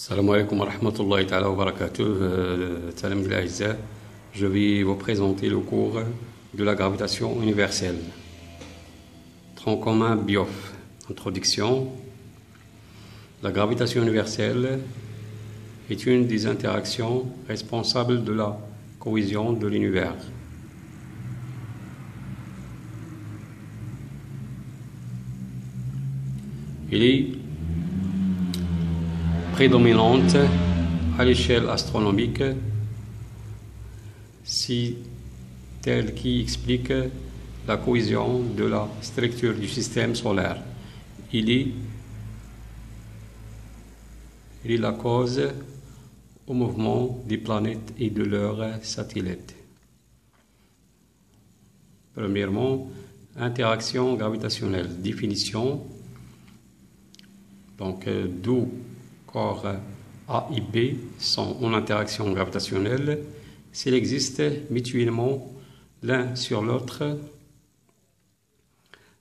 Salam alaikum wa rahmatullahi ta'ala wa barakatuh. Je vais vous présenter le cours de la gravitation universelle. Tronc commun BIOF. Introduction. La gravitation universelle est une des interactions responsables de la cohésion de l'univers. Elle est prédominante à l'échelle astronomique, si telle qui explique la cohésion de la structure du système solaire. Il est la cause au mouvement des planètes et de leurs satellites. Premièrement, interaction gravitationnelle. Définition. Donc, deux corps A et B sont en interaction gravitationnelle s'ils existent mutuellement l'un sur l'autre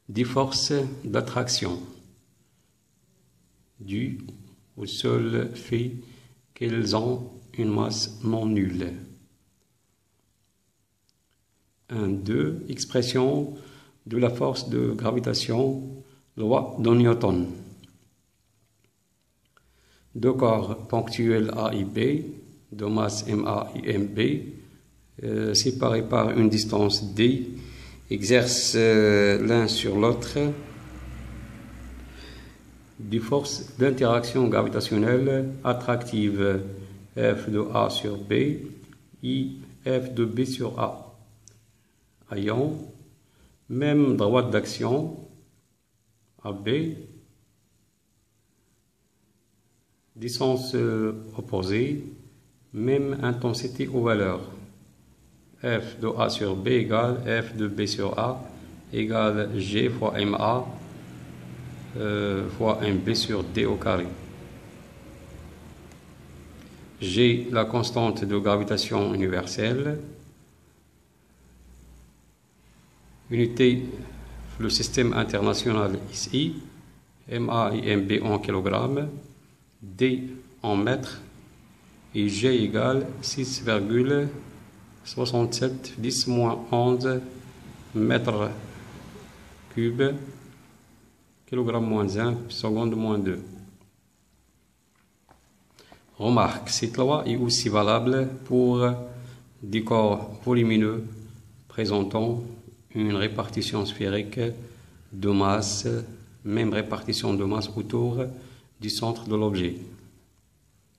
des forces d'attraction dues au seul fait qu'elles ont une masse non nulle. 2. Expression de la force de gravitation, loi de Newton. Deux corps ponctuels A et B, de masse MA et MB, séparés par une distance D, exercent l'un sur l'autre des forces d'interaction gravitationnelle attractives F de A sur B et F de B sur A, ayant même droite d'action AB, des sens opposés, même intensité aux valeurs. F de A sur B égale F de B sur A égale G fois MA fois MB sur D au carré. G, la constante de gravitation universelle. Unité, le système international ici, MA et MB en kilogrammes, D en mètres et G égale 6,67 10-11 mètres cubes, kilogramme moins 1, seconde moins 2. Remarque, cette loi est aussi valable pour des corps volumineux présentant une répartition sphérique de masse, même répartition de masse autour du centre de l'objet.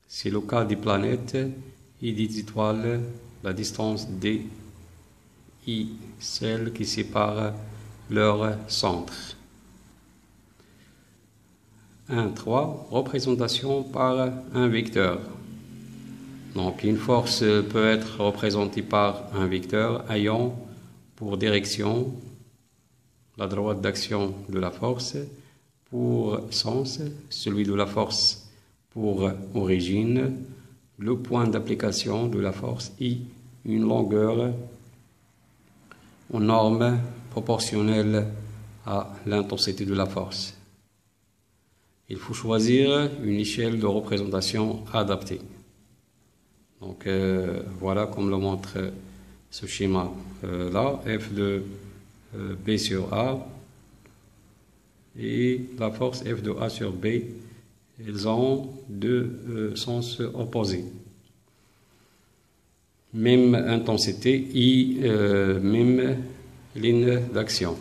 C'est le cas des planètes et des étoiles, la distance D est celle qui sépare leur centre. 1.3. Représentation par un vecteur. Donc une force peut être représentée par un vecteur ayant pour direction la droite d'action de la force, pour sens, celui de la force pour origine, le point d'application de la force et une longueur en norme proportionnelle à l'intensité de la force. Il faut choisir une échelle de représentation adaptée. Donc voilà comme le montre ce schéma là, F de B sur A et la force F de A sur B, elles ont deux sens opposés. Même intensité et même ligne d'action.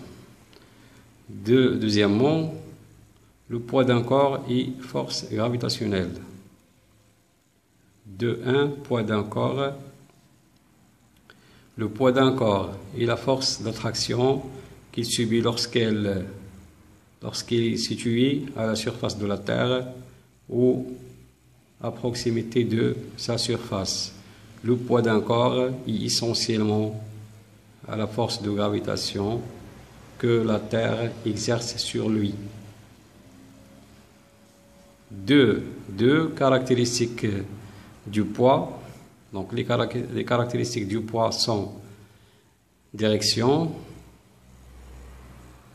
Deuxièmement, le poids d'un corps et force gravitationnelle. 2.1. Poids d'un corps. Le poids d'un corps et la force d'attraction qu'il subit lorsqu'il est situé à la surface de la Terre ou à proximité de sa surface. Le poids d'un corps est essentiellement à la force de gravitation que la Terre exerce sur lui. 2. Caractéristiques du poids. Donc les caractéristiques du poids sont direction,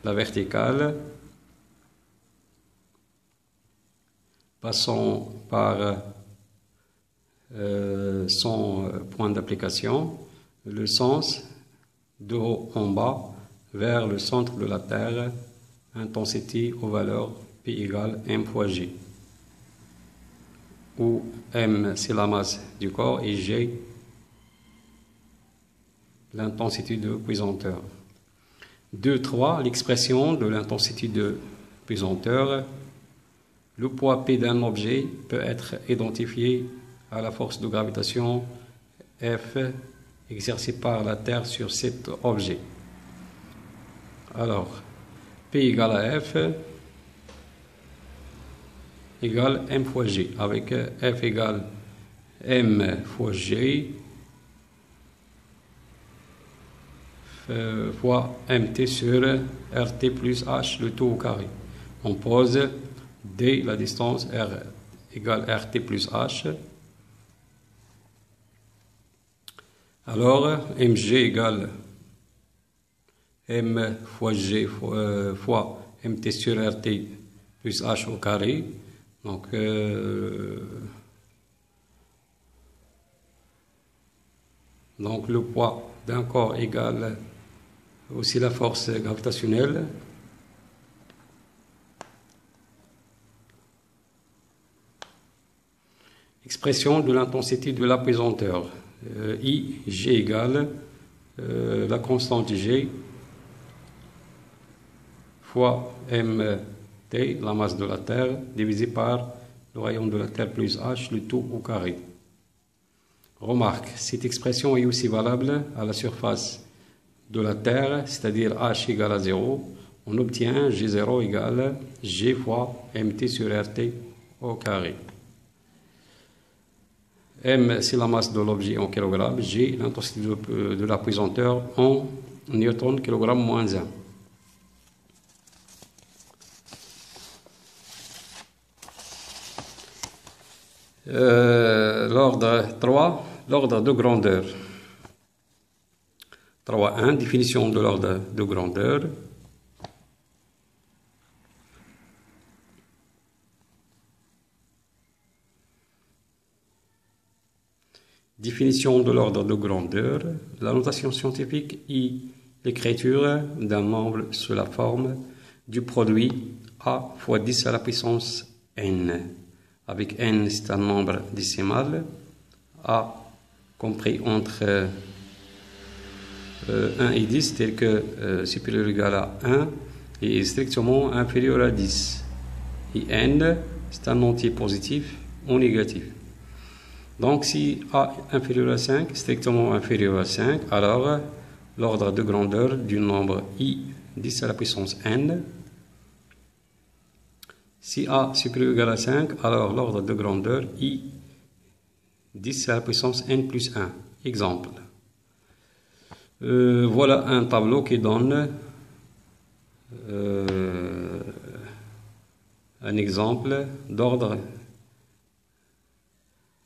la verticale, passant par son point d'application, le sens de haut en bas vers le centre de la Terre, intensité aux valeurs P égale M fois G, où M c'est la masse du corps et G l'intensité de pesanteur. 2.3, l'expression de l'intensité de pesanteur. Le poids P d'un objet peut être identifié à la force de gravitation F exercée par la Terre sur cet objet. Alors, P égale à F égale M fois G, avec F égale M fois G fois MT sur RT plus H, le tout au carré. On pose D, la distance R égale RT plus H. Alors, MG égale M fois G fois MT sur RT plus H au carré. Donc, le poids d'un corps égale aussi la force gravitationnelle. Expression de l'intensité de la pesanteur. I, G égale la constante G fois MT, la masse de la Terre, divisé par le rayon de la Terre plus H, le tout au carré. Remarque, cette expression est aussi valable à la surface de la Terre, c'est-à-dire H égale à 0. On obtient G0 égale G fois MT sur RT au carré. M, c'est la masse de l'objet en kilogrammes. G, l'intensité de la pesanteur en newton kilogramme moins 1. L'ordre 3, l'ordre de grandeur. 3.1, définition de l'ordre de grandeur. Définition de l'ordre de grandeur. La notation scientifique est l'écriture d'un nombre sous la forme du produit A fois 10 à la puissance n. Avec n, c'est un nombre décimal. A compris entre 1 et 10, tel que supérieur ou égal à 1 et strictement inférieur à 10. Et n, c'est un entier positif ou négatif. Donc, si A inférieur à 5, strictement inférieur à 5, alors l'ordre de grandeur du nombre I, 10 à la puissance n. Si A supérieur ou égal à 5, alors l'ordre de grandeur I, 10 à la puissance n plus 1. Exemple. Voilà un tableau qui donne un exemple d'ordre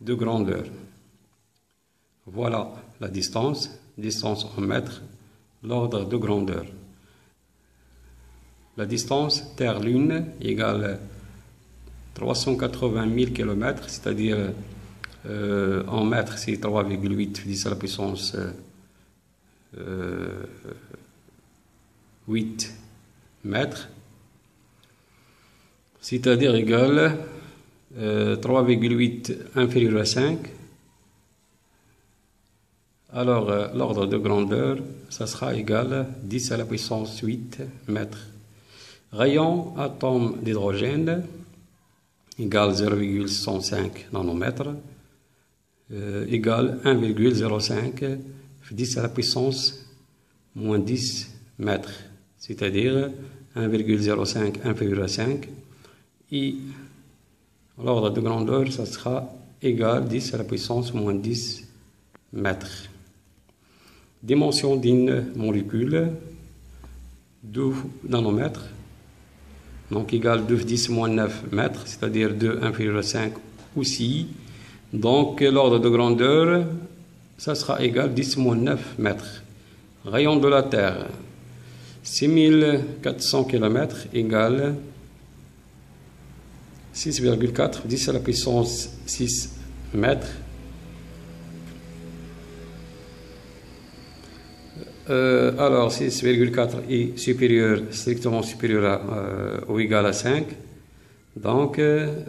de grandeur. Voilà la distance en mètres, l'ordre de grandeur. La distance Terre-Lune égale 380 000 km, c'est-à-dire en mètres, c'est 3,8 10 à la puissance 8 mètres, c'est-à-dire égal 3,8 inférieur à 5. Alors l'ordre de grandeur, ça sera égal 10 à la puissance 8 mètres. Rayon atome d'hydrogène égale 0,105 nanomètres égale 1,05 10 à la puissance moins 10 mètres, c'est-à-dire 1,05 inférieur à 5, et l'ordre de grandeur, ça sera égal 10 à la puissance moins 10 mètres. Dimension d'une molécule, 2 nanomètres, donc égal 2 10 moins 9 mètres, c'est-à-dire 2 inférieur à 5 aussi. Donc l'ordre de grandeur, ça sera égal 10 moins 9 mètres. Rayon de la Terre, 6400 km égale 6,4 10 à la puissance 6 mètres, Alors 6,4 est supérieur, strictement supérieur ou égal à 5. Donc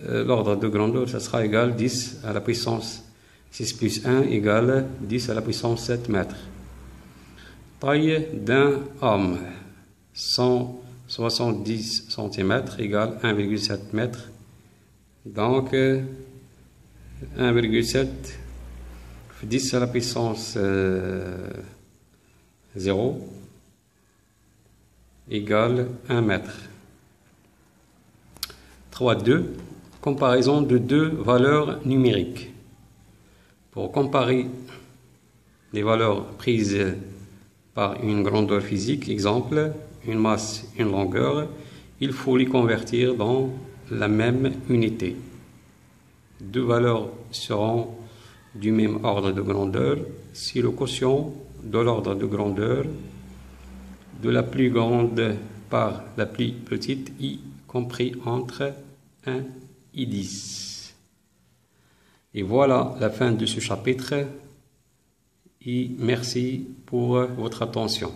l'ordre de grandeur, ça sera égal 10 à la puissance 6 plus 1 égale 10 à la puissance 7 mètres. Taille d'un homme, 170 cm égale 1,7 mètre. Donc 1,7 10 à la puissance 0 égale 1 mètre. 3.2. Comparaison de deux valeurs numériques. Pour comparer les valeurs prises par une grandeur physique, exemple, une masse, une longueur, il faut les convertir dans la même unité. Deux valeurs seront du même ordre de grandeur si le quotient de l'ordre de grandeur de la plus grande par la plus petite est compris entre 1 et 10. Et voilà la fin de ce chapitre et merci pour votre attention.